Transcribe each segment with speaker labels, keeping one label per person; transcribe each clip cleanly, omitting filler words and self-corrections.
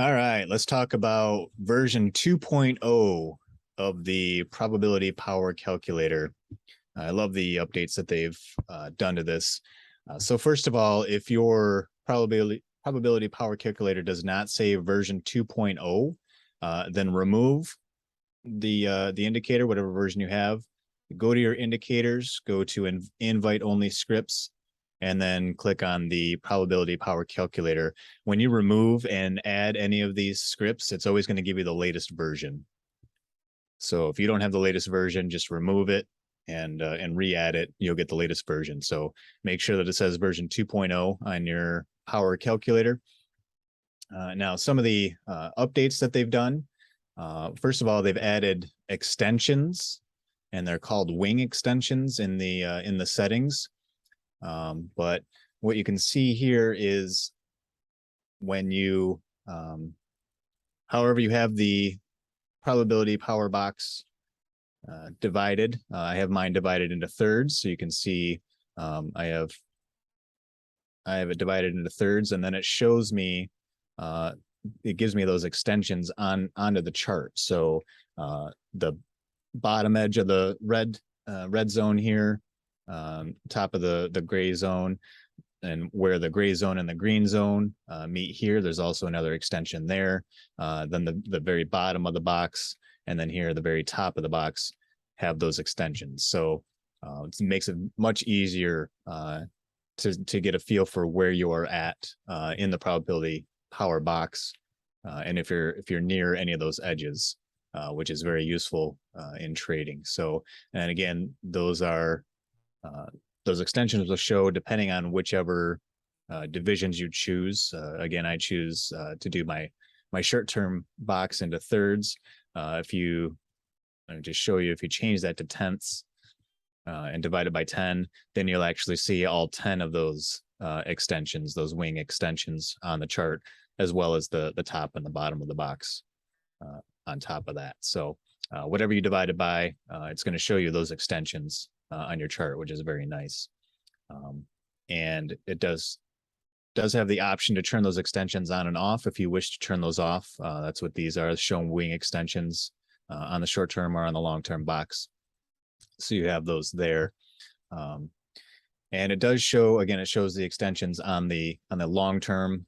Speaker 1: All right, let's talk about version 2.0 of the probability power calculator. I love the updates that they've done to this. So first of all, if your probability power calculator does not say version 2.0, then remove the indicator, whatever version you have. Go to your indicators, go to invite only scripts, and then click on the probability power calculator. When you remove and add any of these scripts, it's always going to give you the latest version. So if you don't have the latest version, just remove it and re-add it. You'll get the latest version. So make sure that it says version 2.0 on your power calculator. Now, some of the updates that they've done. First of all, they've added extensions, and they're called wing extensions in the settings. But what you can see here is when you, however you have the probability power box divided, I have mine divided into thirds, so you can see I have it divided into thirds, and then it shows me, it gives me those extensions onto the chart. So the bottom edge of the red zone here, top of the gray zone, and where the gray zone and the green zone meet here, there's also another extension there. Then the very bottom of the box, and then here the very top of the box have those extensions. So it makes it much easier to get a feel for where you are at in the probability power box, and if you're near any of those edges, which is very useful in trading. So, and again, those extensions will show depending on whichever divisions you choose. Again, I choose to do my short-term box into thirds. If you just show you, if you change that to tenths and divide it by 10, then you'll actually see all 10 of those extensions, those wing extensions on the chart, as well as the top and the bottom of the box on top of that. So whatever you divide it by, it's going to show you those extensions on your chart, which is very nice. And it does have the option to turn those extensions on and off if you wish to turn those off. That's what these are, shown wing extensions on the short term or on the long term box. So you have those there. And it does show, again, it shows the extensions on the long term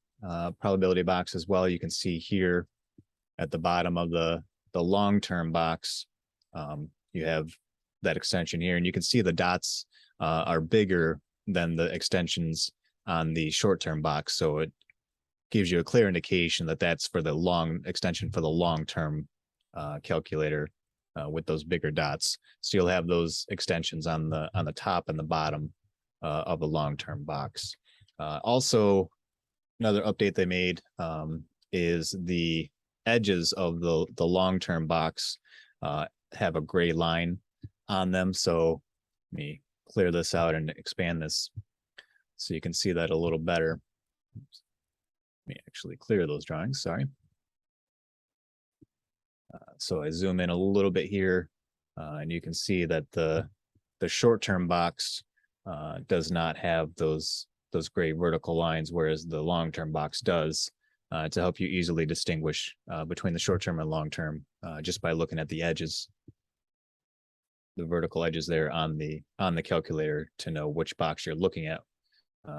Speaker 1: probability box as well. You can see here at the bottom of the long term box, you have that extension here, and you can see the dots are bigger than the extensions on the short term box. So it gives you a clear indication that that's for the long extension for the long term calculator with those bigger dots. So you'll have those extensions on the top and the bottom of the long term box. Also, another update they made is the edges of the long term box have a gray line on them. So let me clear this out and expand this so you can see that a little better. Let me actually clear those drawings, sorry. So I zoom in a little bit here, and you can see that the short-term box does not have those gray vertical lines, whereas the long-term box does, to help you easily distinguish between the short-term and long-term just by looking at the edges, the vertical edges there on the calculator, to know which box you're looking at,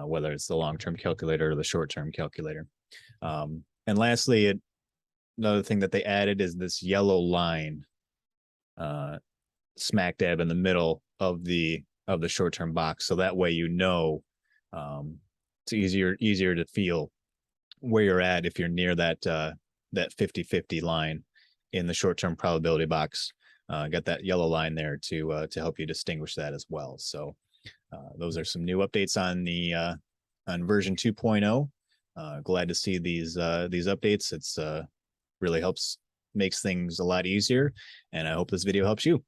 Speaker 1: whether it's the long-term calculator or the short-term calculator. And lastly, another thing that they added is this yellow line smack dab in the middle of the short-term box. So that way, you know, it's easier to feel where you're at if you're near that 50-50 line in the short-term probability box. Got that yellow line there to help you distinguish that as well. So those are some new updates on version 2.0. Glad to see these updates. It's really makes things a lot easier, and I hope this video helps you.